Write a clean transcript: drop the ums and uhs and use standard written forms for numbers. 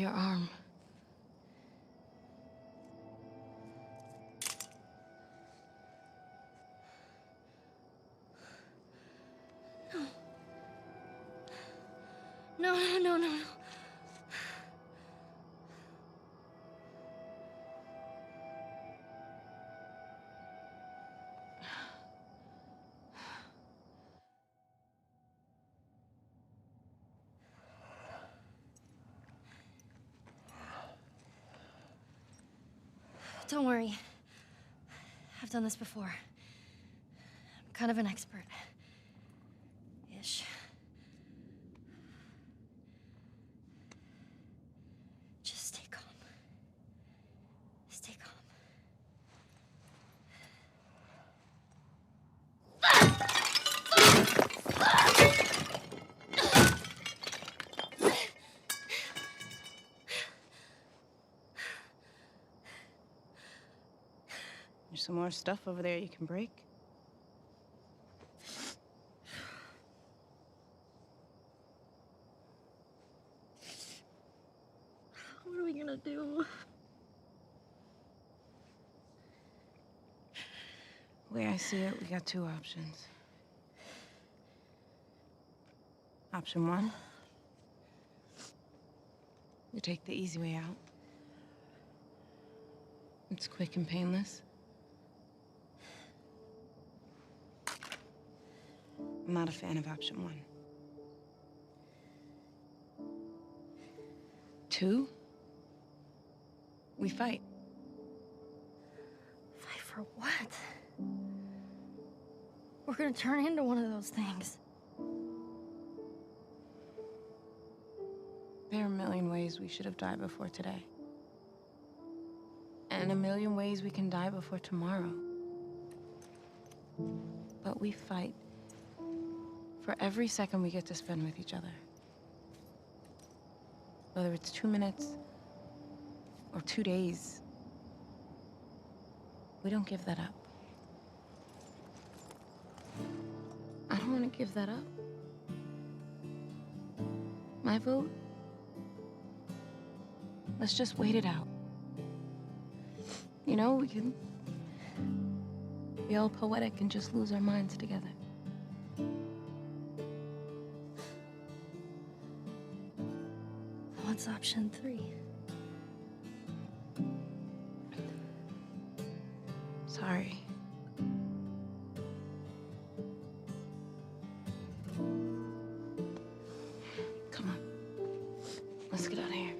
your arm. No. No. Don't worry. I've done this before. I'm kind of an expert. Ish. Just stay calm. Stay calm. There's some more stuff over there you can break. What are we gonna do? The way I see it, we got two options. Option one, we take the easy way out. It's quick and painless. I'm not a fan of option one. Two, we fight. Fight for what? We're gonna turn into one of those things. There are a million ways we should have died before today. And a million ways we can die before tomorrow. But we fight for every second we get to spend with each other. Whether it's 2 minutes or 2 days, we don't give that up. I don't want to give that up. My vote? Let's just wait it out. You know, we can be all poetic and just lose our minds together. What's option 3? Sorry. Come on. Let's get out of here.